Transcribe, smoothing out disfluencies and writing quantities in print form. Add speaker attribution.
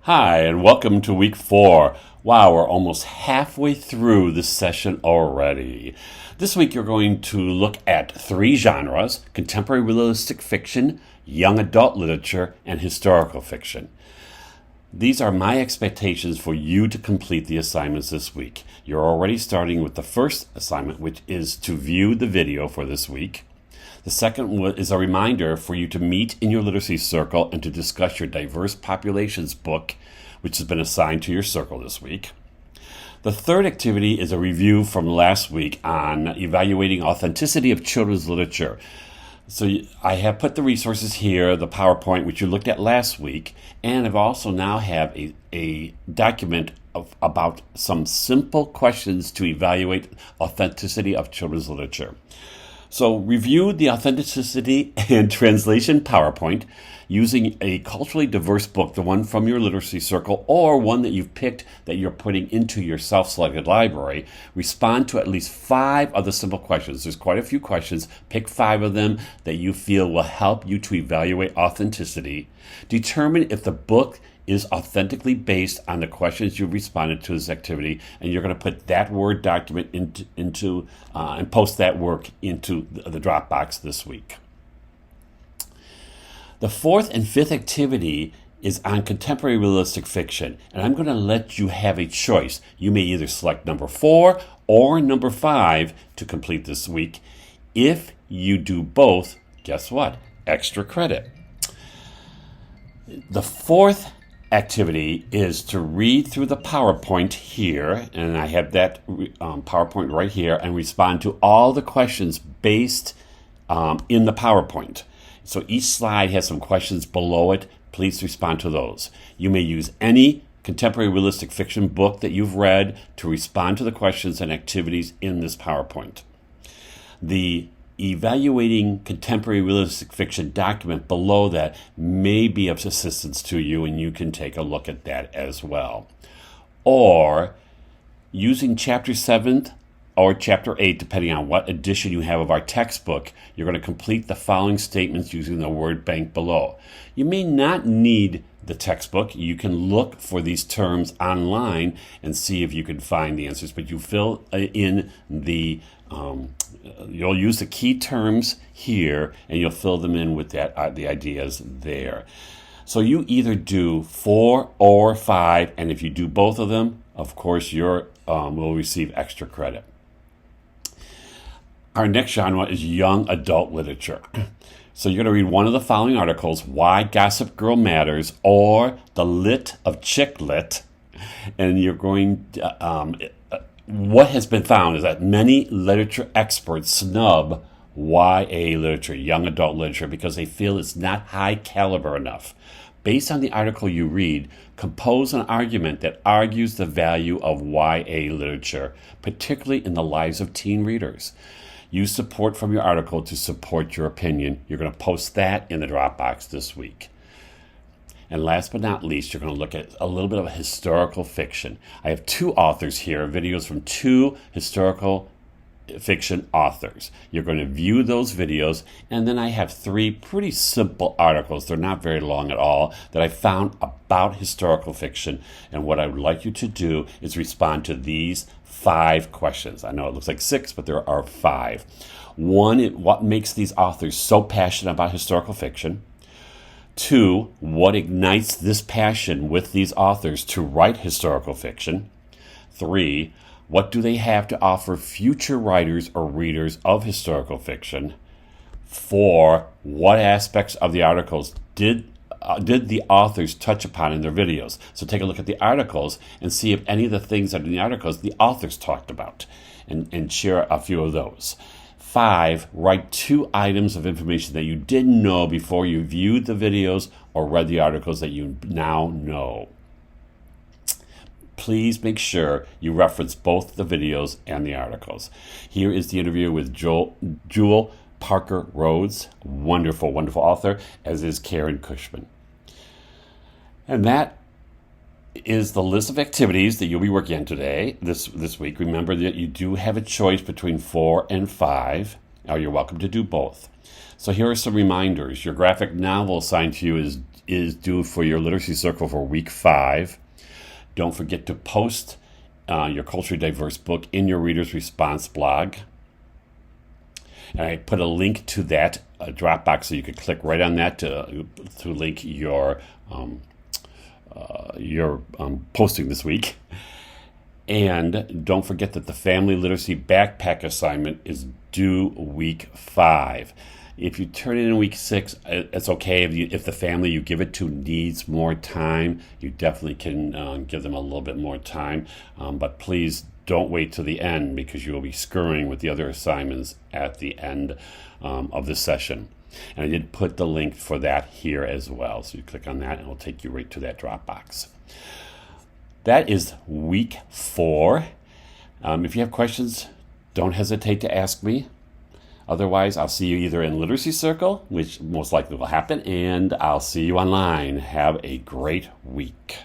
Speaker 1: Hi, and welcome to week 4. Wow, we're almost halfway through this session already. This week you're going to look at 3 genres: contemporary realistic fiction, young adult literature, and historical fiction. These are my expectations for you to complete the assignments this week. You're already starting with the first assignment, which is to view the video for this week. The second is a reminder for you to meet in your literacy circle and to discuss your diverse populations book, which has been assigned to your circle this week. The third activity is a review from last week on evaluating authenticity of children's literature. So I have put the resources here, the PowerPoint, which you looked at last week, and I've also now have a document about some simple questions to evaluate authenticity of children's literature. So review the authenticity and translation PowerPoint using a culturally diverse book, the one from your literacy circle, or one that you've picked that you're putting into your self-selected library. Respond to at least 5 of the simple questions. There's quite a few questions. Pick 5 of them that you feel will help you to evaluate authenticity. Determine if the book is authentically based on the questions you've responded to this activity, and you're going to put that Word document into and post that work into the Dropbox this week. The 4th and 5th activity is on contemporary realistic fiction, and I'm going to let you have a choice. You may either select number 4 or number 5 to complete this week. If you do both, guess what? Extra credit. The 4th activity is to read through the PowerPoint here, and I have that PowerPoint right here, and respond to all the questions based in the PowerPoint. So each slide has some questions below it. Please respond to those. You may use any contemporary realistic fiction book that you've read to respond to the questions and activities in this PowerPoint. The evaluating contemporary realistic fiction document below that may be of assistance to you, and you can take a look at that as well. Or using chapter 7 or chapter 8, depending on what edition you have of our textbook, you're going to complete the following statements using the word bank below. You may not need the textbook. You can look for these terms online and see if you can find the answers, but you fill in the you'll use the key terms here, and you'll fill them in with that the ideas there. So you either do 4 or 5, and if you do both of them, of course, you will receive extra credit. Our next genre is young adult literature. So you're going to read one of the following articles: Why Gossip Girl Matters, or The Lit of Chick Lit, and you're going to, what has been found is that many literature experts snub YA literature, young adult literature, because they feel it's not high caliber enough. Based on the article you read, compose an argument that argues the value of YA literature, particularly in the lives of teen readers. Use support from your article to support your opinion. You're going to post that in the Dropbox this week. And last but not least, you're going to look at a little bit of historical fiction. I have 2 authors here, videos from 2 historical fiction authors. You're going to view those videos, and then I have 3 pretty simple articles. They're not very long at all, that I found about historical fiction. And what I would like you to do is respond to these 5 questions. I know it looks like 6, but there are 5. 1, what makes these authors so passionate about historical fiction? 2, what ignites this passion with these authors to write historical fiction? 3, what do they have to offer future writers or readers of historical fiction? 4, what aspects of the articles did the authors touch upon in their videos? So take a look at the articles and see if any of the things that are in the articles the authors talked about, and share a few of those. 5, write 2 items of information that you didn't know before you viewed the videos or read the articles that you now know. Please make sure you reference both the videos and the articles. Here is the interview with Jewel Parker Rhodes, wonderful, wonderful author, as is Karen Cushman. And that is the list of activities that you'll be working on today, this week. Remember that you do have a choice between 4 and 5, or you're welcome to do both. So here are some reminders. Your graphic novel assigned to you is is due for your literacy circle for week 5. Don't forget to post your culturally diverse book in your reader's response blog. And I put a link to that Dropbox, so you could click right on that to link your posting this week. And don't forget that the Family Literacy Backpack assignment is due week 5. If you turn it in week 6, it's okay. If the family you give it to needs more time, you definitely can give them a little bit more time. But please don't wait till the end, because you will be scurrying with the other assignments at the end of the session. And I did put the link for that here as well. So you click on that and it'll take you right to that Dropbox. That is week 4. If you have questions, don't hesitate to ask me. Otherwise, I'll see you either in Literacy Circle, which most likely will happen, and I'll see you online. Have a great week.